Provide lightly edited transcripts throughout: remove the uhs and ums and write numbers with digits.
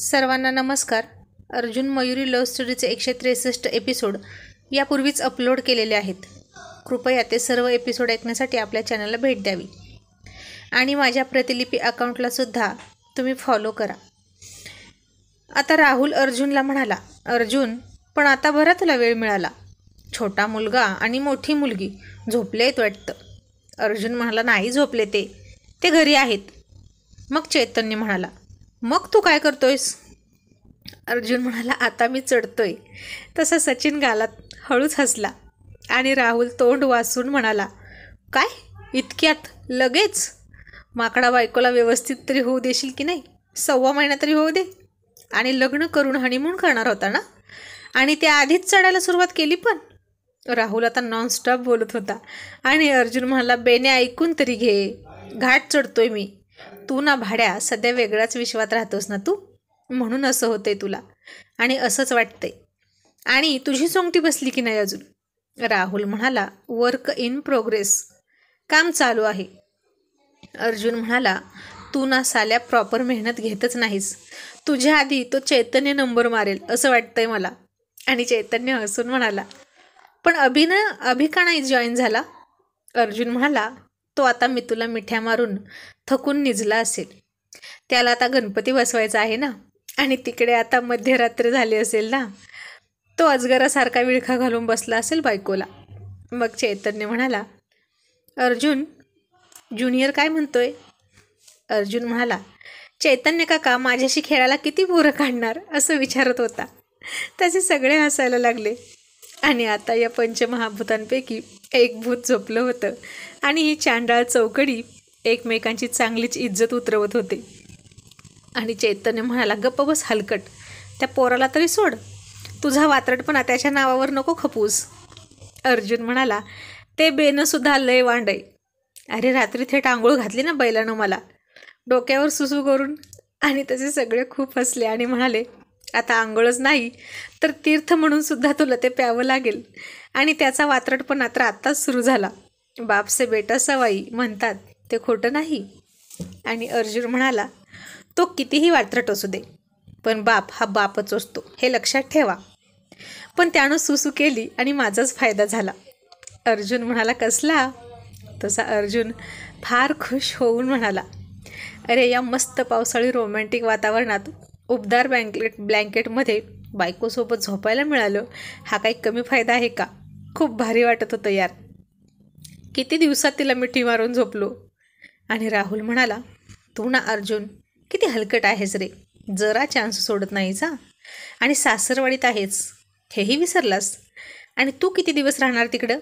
सर्वांना नमस्कार. Arjun Mayuri love स्टोरीचे 163 episode यापूर्वीच अपलोड केलेले आहेत. कृपया ते सर्व एपिसोड ऐकण्यासाठी आपल्या चॅनलला भेट द्यावी आणि माझ्या प्रतिलिपी अकाउंटलासुद्धा तुम्ही फॉलो करा. आता राहुल अर्जुनला म्हणाला, अर्जुन पण आता बरा तुला वेळ मिळाला. छोटा मुलगा आणि मोठी मुलगी झोपले आहेत वाटतं. अर्जुन म्हणाला, नाही झोपले, ते घरी आहेत. मग चैतन्य म्हणाला, मग तू काय करतोयस? अर्जुन म्हणाला, आता मी चढतोय. तसा सचिन गालात हळूच हसला आणि राहुल तोंड वासून म्हणाला, काय इतक्यात लगेच? माकडा बायकोला व्यवस्थित तरी होऊ देशील की नाही? 1.25 महिना तरी होऊ दे. आणि लग्न करून हनीमून करणार होता ना? आणि त्या आधीच चढायला सुरुवात केली पण. राहुल आता नॉनस्टॉप बोलत होता आणि अर्जुन म्हणाला, बेने ऐकून तरी घे, घाट चढतोय मी. तू ना भाड्या सध्या वेगळ्याच विश्वात राहतोस ना तू, म्हणून असं होतंय तुला आणि असंच वाटतंय. आणि तुझी सोंगटी बसली की नाही अजून? राहुल म्हणाला, वर्क इन प्रोग्रेस, काम चालू आहे. अर्जुन म्हणाला, तू ना साल्या प्रॉपर मेहनत घेतच नाहीस. तुझ्या आधी तो चैतन्य नंबर मारेल असं वाटतंय मला. आणि चैतन्य हसून म्हणाला, पण अभि का नाही जॉईन झाला? अर्जुन म्हणाला, तो आता मी तुला मिठ्या मारून थकून निजला असेल. त्याला आता गणपती बसवायचा आहे ना, आणि तिकडे आता मध्यरात्र झाली असेल ना. तो अजगरासारखा विळखा घालून बसला असेल बायकोला. मग चैतन्य म्हणाला, अर्जुन ज्युनियर काय म्हणतोय? अर्जुन म्हणाला, चैतन्य काका माझ्याशी खेळायला किती पोरं काढणार असं विचारत होता. त्याचे सगळे हसायला लागले. आणि आता या पंचमहाभूतांपैकी एक भूत झोपलं होतं आणि ही चांडाळ चौकडी एकमेकांची चांगलीच इज्जत उतरवत होते. आणि चैतन्य म्हणाला, गप्प बस हलकट, त्या पोराला तरी सोड. तुझा वात्रटपणा त्याच्या नावावर नको खपूस. अर्जुन म्हणाला, ते बेनंसुद्धा लय वांड आहे. अरे रात्री थेट आंघोळ घातली ना बैलानं मला, डोक्यावर सुसू करून. आणि तसे सगळे खूप हसले आणि म्हणाले, आता आंघोळच नाही तर तीर्थ म्हणून सुद्धा तुला ते प्यावं लागेल. आणि त्याचा वात्रटपणा तर आत्ताच सुरू झाला. बाप से बेटा सवाई म्हणतात ते खोटं नाही. आणि अर्जुन म्हणाला, तो कितीही वात्रट असू दे, पण बाप हा बापच असतो हे लक्षात ठेवा. पण त्यानं सुसू केली आणि माझाच फायदा झाला. अर्जुन म्हणाला, कसला? तसा अर्जुन फार खुश होऊन म्हणाला, अरे या मस्त पावसाळी रोमॅन्टिक वातावरणात उबदार ब्लँकेटमध्ये बायकोसोबत झोपायला मिळालं, हा काही कमी फायदा आहे का? खूप भारी वाटत होतं यार. किती दिवसात तिला मिठी मारून झोपलो. आणि राहुल म्हणाला, तू ना अर्जुन किती हलकट आहेस रे, जरा चान्स सोडत नाहीस हा. आणि सासरवाडीत आहेस हेही विसरलास. आणि तू किती दिवस राहणार तिकडं?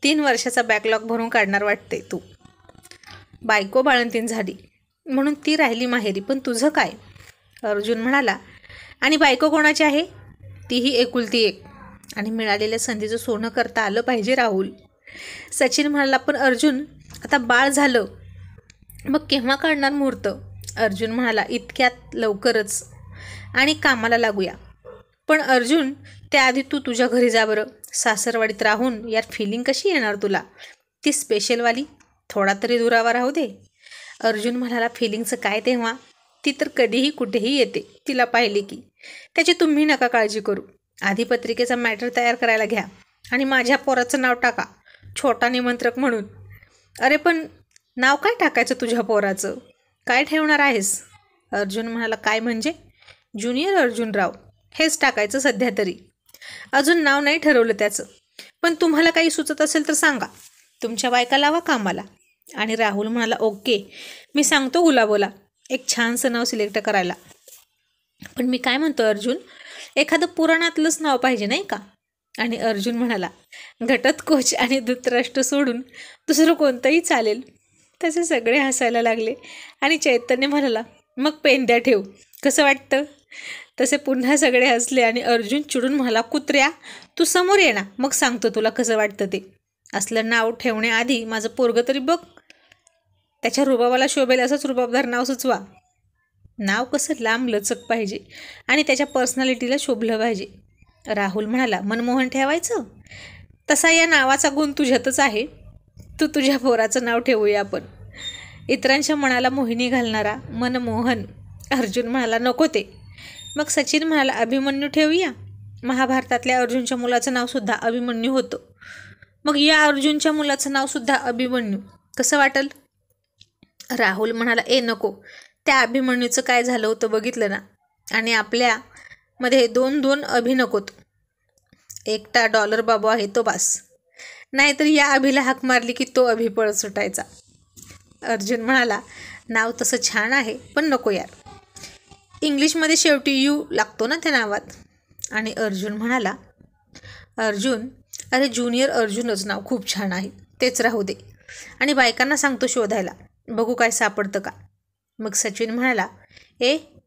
3 वर्षाचा बॅकलॉग भरून काढणार वाटते तू. बायको बाळंतीण झाली म्हणून ती राहिली माहेरी, पण तुझं काय? अर्जुन म्हणाला, आणि बायको कोणाची आहे? तीही एकुलती एक. आणि मिळालेल्या संधीचं सोनं करता आलं पाहिजे राहुल. सचिन म्हणाला, पण अर्जुन आता बाळ झालं मग केव्हा काढणार मुहूर्त? अर्जुन म्हणाला, इतक्यात लवकरच, आणि कामाला लागूया. पण अर्जुन त्याआधी तू तुझ्या घरी जा बरं. सासरवाडीत राहून यार फिलिंग कशी येणार तुला? ती स्पेशलवाली थोडा तरी दुरावा राहू दे. अर्जुन म्हणाला, फिलिंगचं काय तेव्हा, ती तर कधीही कुठेही येते तिला पाहिली की. त्याची तुम्ही नका काळजी करू. आधी पत्रिकेचा मॅटर तयार करायला घ्या आणि माझ्या पोराचं नाव टाका छोटा निमंत्रक म्हणून. अरे पण नाव काय टाकायचं तुझ्या पोराचं? काय ठेवणार आहेस? अर्जुन म्हणाला, काय म्हणजे? ज्युनियर अर्जुनराव हेच टाकायचं सध्या तरी. अजून नाव नाही ठरवलं त्याचं, पण तुम्हाला काही सुचत असेल तर सांगा. तुमच्या बायका लावा कामाला. आणि राहुल म्हणाला, ओके, मी सांगतो गुलाबोला एक छानसं नाव सिलेक्ट करायला. पण मी काय म्हणतो अर्जुन, एखादं पुराणातलंच नाव पाहिजे नाही का? आणि अर्जुन म्हणाला, घटोत्कच आणि धृतराष्ट्र सोडून दुसरं कोणतंही चालेल. तसे सगळे हसायला लागले. आणि चैतन्य म्हणाला, मग पेंद्या ठेव, कसं वाटतं? तसे पुन्हा सगळे हसले. आणि अर्जुन चिडून म्हणाला, कुत्र्या तू समोर ये ना, मग सांगतो तुला कसं वाटतं ते. असलं नाव ठेवण्याआधी माझं पोरगं तरी बघ. त्याच्या रुबाबाला शोभेल असंच रुबाबदार नाव सुचवा. नाव कसं लांब लचक पाहिजे आणि त्याच्या पर्सनॅलिटीला शोभलं पाहिजे. राहुल म्हणाला, मनमोहन ठेवायचं? तसा या नावाचा गुण तुझ्यातच आहे. तू तुझ्या पोराचं नाव ठेवूया आपण. इतरांच्या मनाला मोहिनी घालणारा मनमोहन. अर्जुन म्हणाला, नको ते मग सचिन म्हणाला, अभिमन्यू ठेवूया. महाभारतातल्या अर्जुनच्या मुलाचं नावसुद्धा अभिमन्यू होतं. मग या अर्जुनच्या मुलाचं नावसुद्धा अभिमन्यू कसं वाटेल? राहुल म्हणाला, नको, त्या अभिमन्यूचं काय झालं होतं बघितलं ना. आणि आपल्यामध्ये 2-2 अभि नकोत. एकटा डॉलर बाबू आहे तो बास. नाहीतर या अभिला हाक मारली की तो अभि पळत सुटायचा. अर्जुन म्हणाला, नाव तसं छान आहे पण नको यार. इंग्लिशमध्ये शेवटी यू लागतो ना त्या नावात. आणि अर्जुन म्हणाला, अर्जुन, अरे ज्युनियर अर्जुनच नाव खूप छान आहे, तेच राहू दे. आणि बायकांना सांगतो शोधायला, बघू काय सापडतं का. मग सचिन म्हणाला,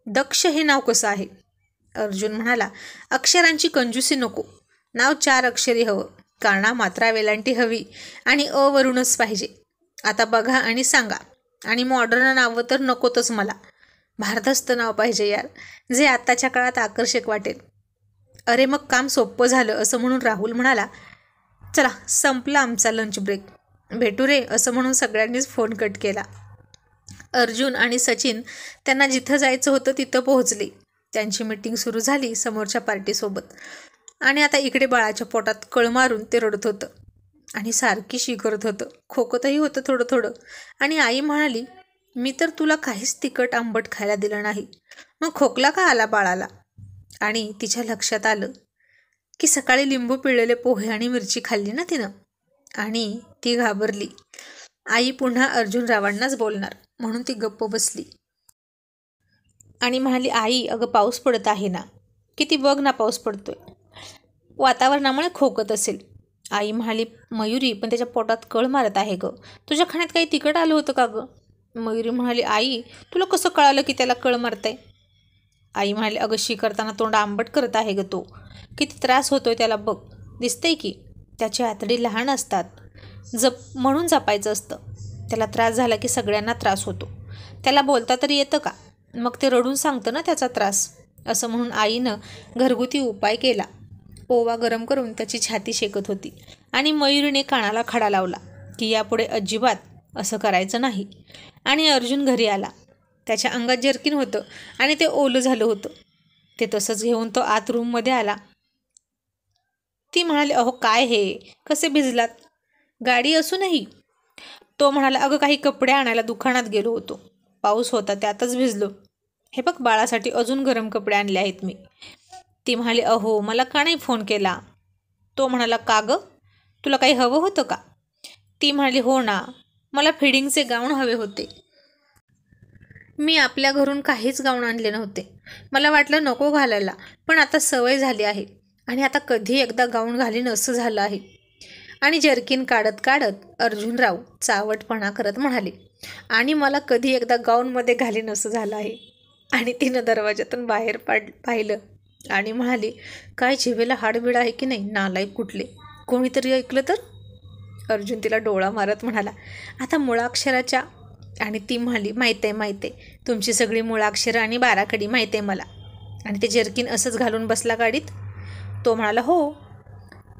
दक्ष हे नाव कसं आहे? अर्जुन म्हणाला, अक्षरांची कंजूसी नको, नाव 4 अक्षरी हवं, काना मात्रा वेलांटी हवी आणि वरूनच पाहिजे. आता बघा आणि सांगा. आणि मॉडर्न नावं तर नकोतच मला, भारदस्त नाव पाहिजे यार, जे आत्ताच्या काळात आकर्षक वाटेल. अरे मग काम सोपं झालं असं म्हणून राहुल म्हणाला, चला संपला आमचा लंच ब्रेक, भेटू रे, असं म्हणून सगळ्यांनीच फोन कट केला. अर्जुन आणि सचिन त्यांना जिथं जायचं होतं तिथं पोहोचले. त्यांची मीटिंग सुरू झाली समोरच्या पार्टीसोबत. आणि आता इकडे बाळाच्या पोटात कळ मारून ते रडत होतं आणि सारखी शी करत होतं, खोकतही होतं थोडं थोडं. आणि आई म्हणाली, मी तर तुला काहीच तिखट आंबट खायला दिलं नाही, मग खोकला का आला बाळाला? आणि तिच्या लक्षात आलं की सकाळी लिंबू पिळलेले पोहे आणि मिरची खाल्ली ना तिनं. आणि ती घाबरली. आई पुन्हा अर्जुनरावांनाच बोलणार म्हणून ती गप्प बसली आणि म्हणाली, आई अगं पाऊस पडत आहे ना, किती बघ ना पाऊस पडतोय, वातावरणामुळे खोकत असेल. आई म्हणाली, मयुरी पण त्याच्या पोटात कळ मारत आहे गं, तुझ्या खाण्यात काही तिखट आलं होतं का गं? मयुरी म्हणाली, आई तुला कसं कळालं की त्याला कळ मारतंय? आई म्हणाली, अगं शी करताना तोंड आंबट करत आहे गं तो, किती त्रास होतोय त्याला बघ, दिसतंय की. त्याची आतडी लहान असतात, म्हणून जपायचं असतं. त्याला त्रास झाला की सगळ्यांना त्रास होतो. त्याला बोलता तरी येतं का? मग ते रडून सांगतं ना त्याचा त्रास. असं म्हणून आईनं घरगुती उपाय केला. ओवा गरम करून त्याची छाती शेकत होती. आणि मयुरीने कानाला खडा लावला की यापुढे अजिबात असं करायचं नाही. आणि अर्जुन घरी आला. त्याच्या अंगात जर्किन होतं आणि ते ओलं झालं होतं. ते तसंच घेऊन तो आत रूममध्ये आला. ती म्हणाली, अहो काय हे, कसे भिजलात? गाडी असूनही? तो म्हणाला, अगं काही कपडे आणायला दुकानात गेलो होतो, पाऊस होता त्यातच भिजलो. हे बघ बाळासाठी अजून गरम कपडे आणले आहेत मी. ती म्हणाली, अहो मला का नाही फोन केला? तो म्हणाला, का गं, तुला काही हवं होतं का? ती म्हणाली, हो ना, मला फिडिंगचे गाऊन हवे होते. मी आपल्या घरून काहीच गाऊन आणले नव्हते. मला वाटलं नको घालायला, पण आता सवय झाली आहे आणि आता कधी एकदा गाऊन घालीन असं झालं आहे. आणि जर्किन काढत काढत अर्जुनराव चावटपणा करत म्हणाले, आणि मला कधी एकदा गाऊनमध्ये घालीन असं झालं आहे. आणि तिनं दरवाजातून बाहेर पाहिलं आणि म्हणाली, काय जिभेला हाडबीड आहे की नाही, नालायक कुठले, कोणीतरी ऐकलं तर? अर्जुन तिला डोळा मारत म्हणाला, आता मुळाक्षराच्या. आणि ती म्हणाली, माहीत आहे तुमची सगळी मुळाक्षरं आणि बाराखडी माहीत आहे मला. आणि ते जर्किन असंच घालून बसला गाडीत? तो म्हणाला, हो.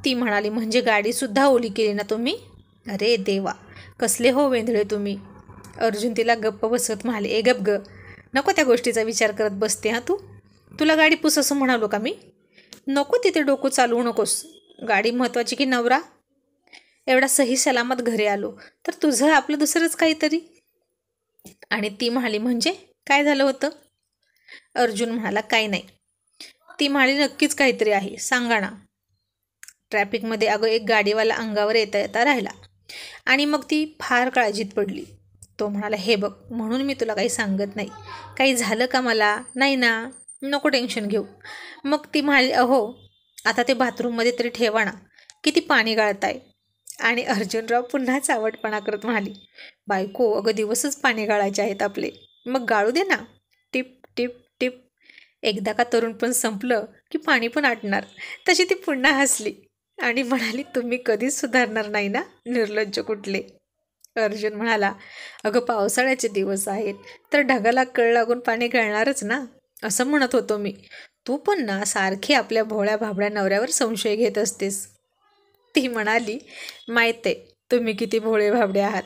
ती म्हणाली, म्हणजे गाडीसुद्धा ओली केली ना तुम्ही? अरे देवा, कसले हो वेंधळे तुम्ही. अर्जुन तिला गप्प बसवत म्हणाले, गप ग, नको त्या गोष्टीचा विचार करत बसते हां तू. तुला गाडी पुस असं म्हणालो का मी? नको तिथे डोकं चालवू नकोस. गाडी महत्त्वाची की नवरा? एवढा सही सलामत घरी आलो तर तुझं आपलं दुसरंच काहीतरी. आणि ती म्हणाली, म्हणजे काय झालं होतं? अर्जुन म्हणाला, काय नाही. ती म्हणाली, नक्कीच काहीतरी आहे, सांगा ना. ट्रॅफिकमध्ये अगं एक गाडीवाला अंगावर येता येता राहिला आणि मग ती फार काळजीत पडली. तो म्हणाला, हे बघ, म्हणून मी तुला काही सांगत नाही. काही झालं का मला? नाही ना, नको टेन्शन घेऊ. मग ती म्हणाली, अहो आता ते बाथरूममध्ये तरी ठेवा ना, किती पाणी गाळताय. आणि अर्जुनराव पुन्हा चावटपणा करत म्हणाली, बायको अगं दिवसच पाणी गाळायचे आहेत आपले, मग गाळू दे ना, टिप टिप टिप. एकदा का तरुण पण संपलं की पाणी पण आटणार. तशी ती पुन्हा हसली आणि म्हणाली, तुम्ही कधीच सुधारणार नाही ना, निर्लज्ज कुठले. अर्जुन म्हणाला, अगं पावसाळ्याचे दिवस आहेत तर ढगाला कळ लागून पाणी गळणारच ना, असं म्हणत होतो मी. तू पण ना सारखी आपल्या भोळ्या भाबड्या नवऱ्यावर संशय घेत असतेस. ती म्हणाली, माहीत आहे तुम्ही किती भोळे भाबडे आहात,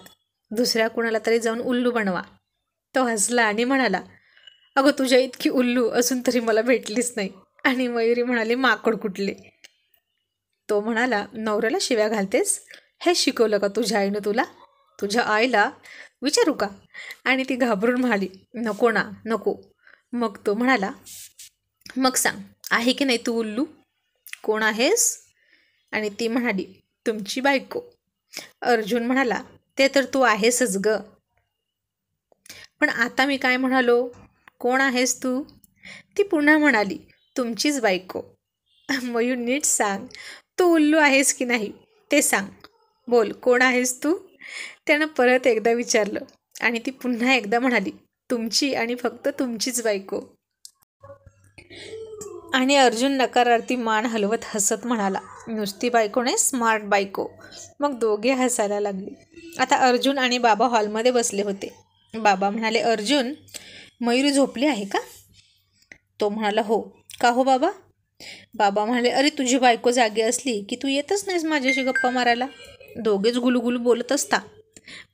दुसऱ्या कुणाला तरी जाऊन उल्लू बनवा. तो हसला आणि म्हणाला, अगं तुझ्या इतकी उल्लू असून तरी मला भेटलीच नाही. आणि मयुरी म्हणाली, माकड कुठले. तो म्हणाला, नवऱ्याला शिव्या घालतेस, हे शिकवलं का तुझ्या आईनं तुला? तुझ्या आईला विचारू का? आणि ती घाबरून म्हणाली, नको ना नको. मग तो म्हणाला, मग सांग, आहे की नाही तू उल्लू? कोण आहेस? आणि ती म्हणाली, तुमची बायको. अर्जुन म्हणाला, ते तर तू आहेसच ग. पण आता मी काय म्हणालो? कोण आहेस तू? ती पुन्हा म्हणाली, तुमचीच बायको. मयूर नीट सांग, तू उल्लू आहेस की नाही ते सांग. बोल, कोण आहेस तू? त्यानं परत एकदा विचारलं आणि ती पुन्हा एकदा म्हणाली, तुमची आणि फक्त तुमचीच बायको. आणि अर्जुन नकारार्थी मान हलवत हसत म्हणाला, नुसती बायको नाही, स्मार्ट बायको. मग दोघे हसायला लागले. आता अर्जुन आणि बाबा हॉलमध्ये बसले होते. बाबा म्हणाले, अर्जुन, मयुरी झोपली आहे का? तो म्हणाला, हो. का हो बाबा? बाबा म्हणाले, अरे तुझी बायको जागी असली की तू येतच नाहीस माझ्याशी गप्पा मारायला. दोघेच गुलुगुलू बोलत असता.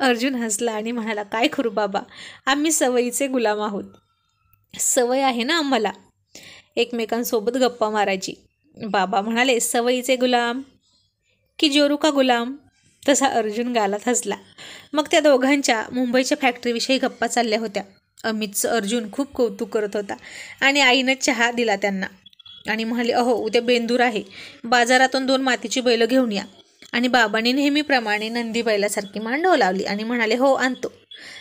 अर्जुन हसला आणि म्हणाला, काय करू बाबा, आम्ही सवयीचे गुलाम आहोत. सवय आहे ना आम्हाला एकमेकांसोबत गप्पा मारायची. बाबा म्हणाले, सवयीचे गुलाम की जोरू का गुलाम? तसा अर्जुन गालात हसला. मग त्या दोघांच्या मुंबईच्या फॅक्टरीविषयी गप्पा चालल्या होत्या. अमितचं अर्जुन खूप कौतुक करत होता आणि आईनं चहा दिला त्यांना आणि म्हणाले, अहो उद्या बेंदूर आहे, बाजारातून 2 मातीची बैलं घेऊन या. आणि बाबांनी नेहमीप्रमाणे नंदी बैलासारखी मांडव लावली आणि म्हणाले, हो आणतो.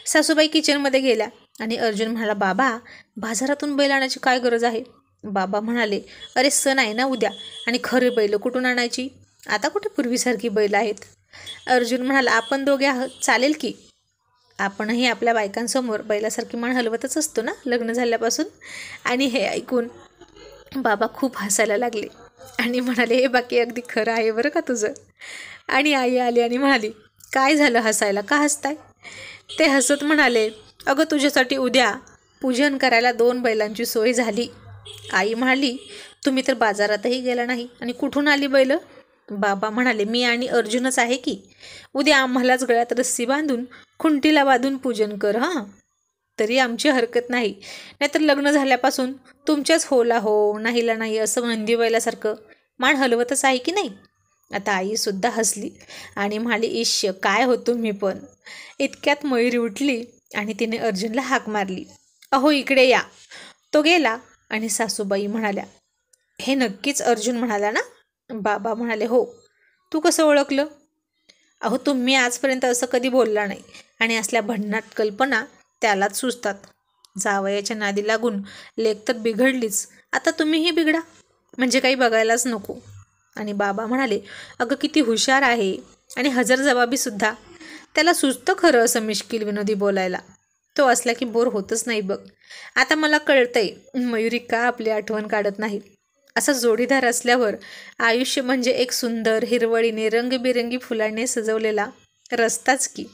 सासूबाई किचनमध्ये गेल्या आणि अर्जुन म्हणाला, बाबा बाजारातून बैल आणायची काय गरज आहे? बाबा म्हणाले, अरे सण आहे ना उद्या आणि खरे बैल कुठून आणायची? आता कुठे पूर्वीसारखी बैल आहेत. अर्जुन म्हणाला, आपण दोघे आहोत, चालेल की. आपणही आपल्या बायकांसमोर बैलासारखी मान हलवतच असतो ना लग्न झाल्यापासून. आणि हे ऐकून बाबा खूप हसायला लागले आणि म्हणाले, हे बाकी अगदी खरं आहे बरं का तुझं. आणि आई आली आणि म्हणाली, काय झालं हसायला, का हसताय? ते हसत म्हणाले, अगं तुझ्यासाठी उद्या पूजन करायला 2 बैलांची सोय झाली. आई म्हणाली, तुम्ही तर बाजारातही गेला नाही आणि कुठून आली बैलं? बाबा म्हणाले, मी आणि अर्जुनच आहे की. उद्या आम्हालाच गळ्यात रस्सी बांधून खुंटीला बांधून पूजन कर हां. तरी आमची हरकत नाही, नाहीतर लग्न झाल्यापासून तुमच्याच होला हो नाहीला नाही असं नंदी बैलासारखं मान हलवतच आहे की नाही. आता आईसुद्धा हसली आणि म्हणाली, ईश्य काय हो तुम्ही पण. इतक्यात मयुरी उठली आणि तिने अर्जुनला हाक मारली, अहो इकडे या. तो गेला आणि सासूबाई म्हणाल्या, हे नक्कीच अर्जुन म्हणाला ना? बाबा म्हणाले, हो. तू कसं ओळखलं? अहो तुम्ही आजपर्यंत असं कधी बोलला नाही आणि असल्या भन्नाट कल्पना त्यालाच सुचतात. जावयाच्या नादी लागून लेक तर बिघडलीच, आता तुम्हीही बिघडा, म्हणजे काही बघायलाच नको. आणि बाबा म्हणाले, अगं किती हुशार आहे आणि हजरजबाबीसुद्धा. त्याला सुचतं खरं असं मिश्किल विनोदी बोलायला. तो असला की बोर होतच नाही बघ. आता मला कळतंय मयुरी का आपली आठवण काढत नाही. असा जोडीदार असल्यावर आयुष्य म्हणजे एक सुंदर हिरवळीने रंगबिरंगी फुलांनी सजवलेला रस्ताच की,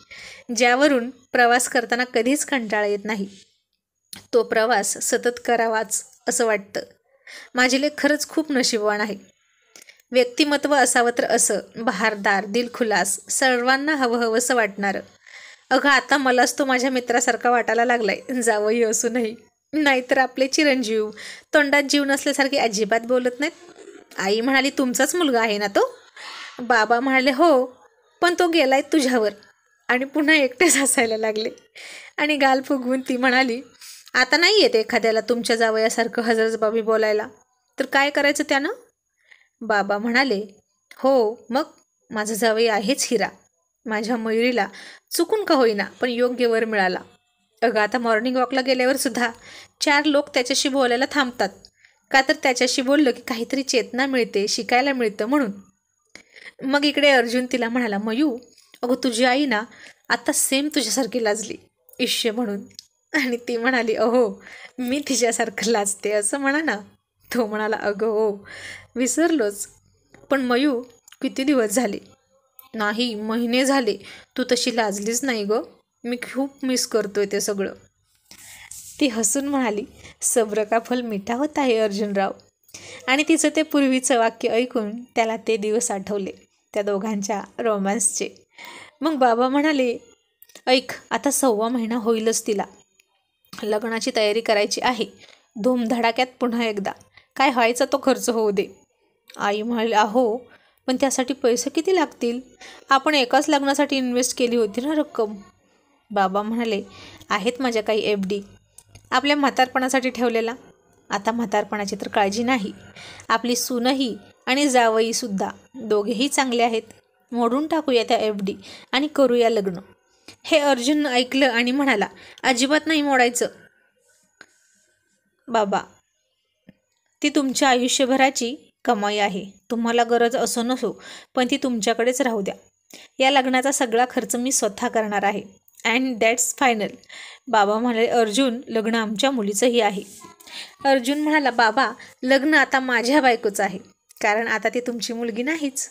ज्यावरून प्रवास करताना कधीच कंटाळा येत नाही. तो प्रवास सतत करावाच असं वाटतं. माझी लेक खरंच खूप नशीबवान आहे. व्यक्तिमत्व असावं तर असं बहारदार, दिलखुलास, सर्वांना हवं हवंसं वाटणारं. अगं आता मलाच तो माझ्या मित्रासारखा वाटायला लागलाय, जावई असूनही. नाहीतर आपले चिरंजीव तोंडात जीव नसल्यासारखे अजिबात बोलत नाहीत. आई म्हणाली, तुमचाच मुलगा आहे ना तो? बाबा म्हणाले, हो, पण तो गेलाय तुझ्यावर. आणि पुन्हा एकटेच हसायला लागले आणि गाल फुगवून ती म्हणाली, आता नाही येत एखाद्याला तुमच्या जावयासारखं हजरजबाबी बोलायला, तर काय करायचं त्यानं? बाबा म्हणाले, हो मग माझा जावई आहेच हिरा. माझ्या मयुरीला चुकून का होईना पण योग्य वर मिळाला. अगं आता मॉर्निंग वॉकला गेल्यावर सुद्धा 4 लोक त्याच्याशी बोलायला थांबतात. का तर त्याच्याशी बोललं की काहीतरी चेतना मिळते, शिकायला मिळतं म्हणून. मग इकडे अर्जुन तिला म्हणाला, मयू अगं तुझी आई ना आता सेम तुझ्यासारखी लाजली, इश्य म्हणून. आणि ती म्हणाली, अहो मी तिच्यासारखं लाजते असं म्हणा ना. तो म्हणाला, अगं हो विसरलोच. पण मयू किती दिवस झाले? नाही, महिने झाले तू तशी लाजलीच नाही गं. मी खूप मिस करतोय ते सगळं. ती हसून म्हणाली, सब्र का फल मिठा होता आहे अर्जुनराव. आणि तिचं ते पूर्वीचं वाक्य ऐकून त्याला ते दिवस आठवले, त्या दोघांच्या रोमॅन्सचे. मग बाबा म्हणाले, ऐक आता 1.25 महिना होईलच तिला. लग्नाची तयारी करायची आहे, धूमधडाक्यात पुन्हा एकदा. काय व्हायचा तो खर्च होऊ दे. आई म्हणाली, अहो पण त्यासाठी पैसे किती लागतील? आपण एकाच लग्नासाठी इन्व्हेस्ट केली होती ना रक्कम. बाबा म्हणाले, आहेत माझ्या काही FD आपल्या म्हातारपणासाठी ठेवलेला. आता म्हातारपणाची तर काळजी नाही. आपली सूनही आणि जावईसुद्धा दोघेही चांगले आहेत. मोडून टाकूया त्या FD आणि करूया लग्न. हे अर्जुन ऐकलं आणि म्हणाला, अजिबात नाही मोडायचं बाबा. ती तुमच्या आयुष्यभराची कमाई आहे. तुम्हाला गरज असो नसो पण ती तुमच्याकडेच राहू द्या. या लग्नाचा सगळा खर्च मी स्वतः करणार आहे. And that's final. बाबा म्हणाले, अर्जुन लग्न आमच्या मुलीचंही आहे. अर्जुन म्हणाला, बाबा लग्न आता माझ्या बायकोचं आहे, कारण आता ती तुमची मुलगी नाहीच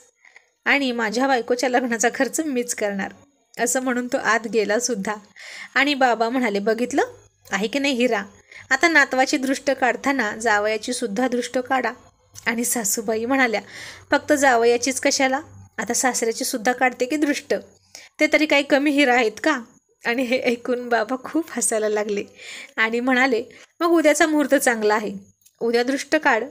आणि माझ्या बायकोच्या लग्नाचा खर्च मीच करणार. असं म्हणून तो आत गेला सुद्धा. आणि बाबा म्हणाले, बघितलं आहे की नाही हिरा, आता नातवाची दृष्ट काढताना जावयाची सुद्धा दृष्ट काढा. आणि सासूबाई म्हणाल्या, फक्त जावयाचीच कशाला, आता सासऱ्याची सुद्धा काढते की दृष्ट, ते तरी काही कमी हिरा आहेत का? आणि हे ऐकून बाबा खूप हसायला लागले आणि म्हणाले, मग उद्याचा मुहूर्त चांगला आहे, उद्या दृष्ट काढ